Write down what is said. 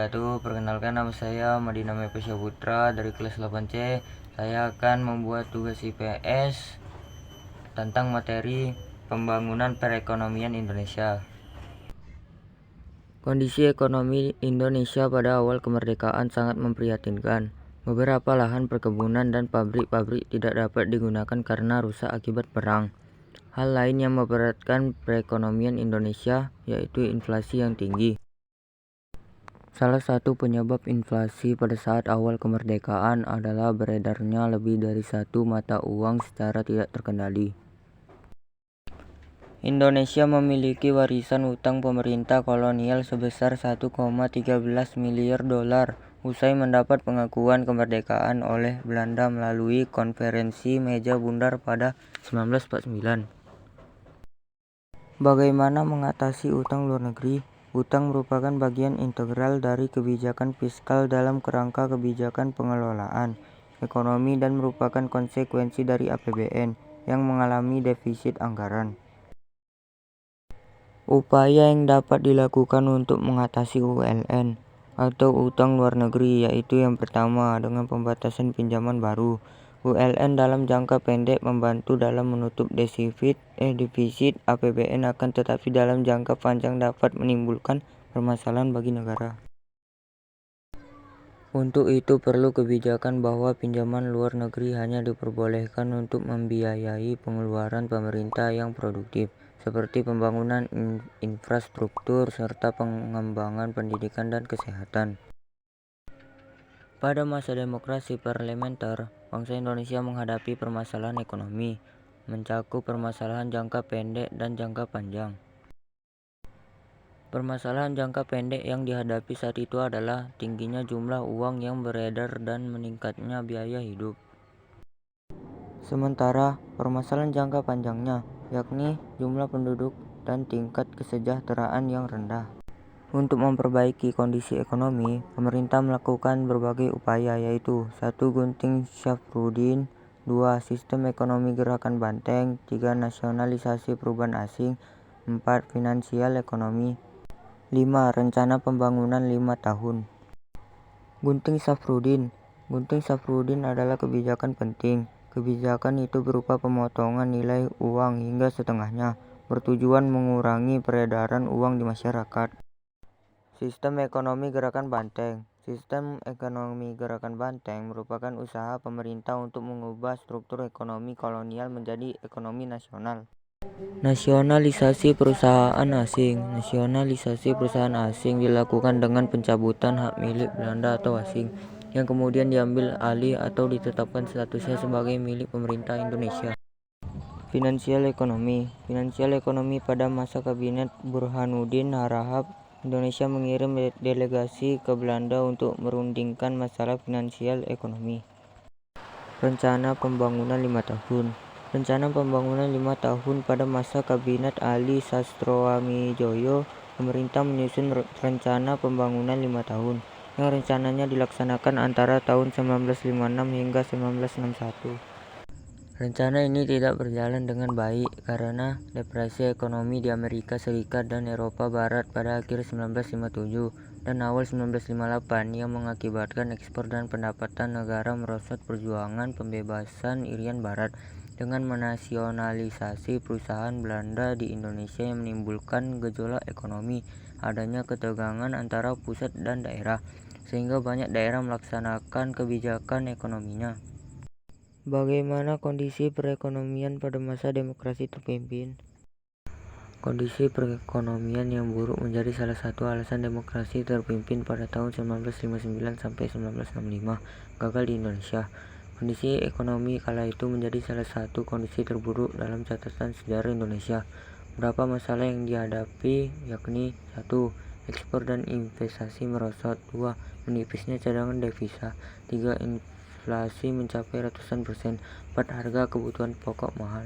wabarakatuh. Perkenalkan, nama saya Madina Mepesya Putra dari kelas 8C. Saya akan membuat tugas IPS tentang materi pembangunan perekonomian Indonesia. Kondisi ekonomi Indonesia pada awal kemerdekaan sangat memprihatinkan. Beberapa lahan perkebunan dan pabrik-pabrik tidak dapat digunakan karena rusak akibat perang. Hal lain yang memberatkan perekonomian Indonesia yaitu inflasi yang tinggi. Salah satu penyebab inflasi pada saat awal kemerdekaan adalah beredarnya lebih dari satu mata uang secara tidak terkendali. Indonesia memiliki warisan utang pemerintah kolonial sebesar 1,13 miliar dolar usai mendapat pengakuan kemerdekaan oleh Belanda melalui Konferensi Meja Bundar pada 1949. Bagaimana mengatasi utang luar negeri? Utang merupakan bagian integral dari kebijakan fiskal dalam kerangka kebijakan pengelolaan ekonomi dan merupakan konsekuensi dari APBN yang mengalami defisit anggaran. Upaya yang dapat dilakukan untuk mengatasi ULN atau utang luar negeri yaitu yang pertama dengan pembatasan pinjaman baru. ULN dalam jangka pendek membantu dalam menutup defisit APBN akan tetapi dalam jangka panjang dapat menimbulkan permasalahan bagi negara. Untuk itu perlu kebijakan bahwa pinjaman luar negeri hanya diperbolehkan untuk membiayai pengeluaran pemerintah yang produktif, seperti pembangunan infrastruktur serta pengembangan pendidikan dan kesehatan. Pada masa demokrasi parlementer, bangsa Indonesia menghadapi permasalahan ekonomi, mencakup permasalahan jangka pendek dan jangka panjang. Permasalahan jangka pendek yang dihadapi saat itu adalah tingginya jumlah uang yang beredar dan meningkatnya biaya hidup. Sementara permasalahan jangka panjangnya, yakni jumlah penduduk dan tingkat kesejahteraan yang rendah. Untuk memperbaiki kondisi ekonomi, pemerintah melakukan berbagai upaya yaitu 1. Gunting Syafruddin, 2. Sistem ekonomi gerakan Banteng, 3. Nasionalisasi perubahan asing, 4. Finansial ekonomi, 5. Rencana pembangunan 5 tahun. Gunting Syafruddin adalah kebijakan penting. Kebijakan itu berupa pemotongan nilai uang hingga setengahnya, bertujuan mengurangi peredaran uang di masyarakat. Sistem ekonomi gerakan Banteng merupakan usaha pemerintah untuk mengubah struktur ekonomi kolonial menjadi ekonomi nasional. Nasionalisasi perusahaan asing dilakukan dengan pencabutan hak milik Belanda atau asing, yang kemudian diambil alih atau ditetapkan statusnya sebagai milik pemerintah Indonesia. Finansial ekonomi pada masa Kabinet Burhanuddin Harahap, Indonesia mengirim delegasi ke Belanda untuk merundingkan masalah finansial ekonomi. Rencana pembangunan 5 tahun pada masa Kabinet Ali Sastroamidjojo, pemerintah menyusun rencana pembangunan 5 tahun yang rencananya dilaksanakan antara tahun 1956 hingga 1961. Rencana ini tidak berjalan dengan baik karena depresi ekonomi di Amerika Serikat dan Eropa Barat pada akhir 1957 dan awal 1958 yang mengakibatkan ekspor dan pendapatan negara merosot. Perjuangan pembebasan Irian Barat dengan menasionalisasi perusahaan Belanda di Indonesia yang menimbulkan gejolak ekonomi, adanya ketegangan antara pusat dan daerah, sehingga banyak daerah melaksanakan kebijakan ekonominya. Bagaimana kondisi perekonomian pada masa demokrasi terpimpin? Kondisi perekonomian yang buruk menjadi salah satu alasan demokrasi terpimpin pada tahun 1959 sampai 1965 gagal di Indonesia. Kondisi ekonomi kala itu menjadi salah satu kondisi terburuk dalam catatan sejarah Indonesia. Beberapa masalah yang dihadapi yakni 1. Ekspor dan investasi merosot, 2. Menipisnya cadangan devisa, 3. Inflasi mencapai ratusan persen, 4. Harga kebutuhan pokok mahal.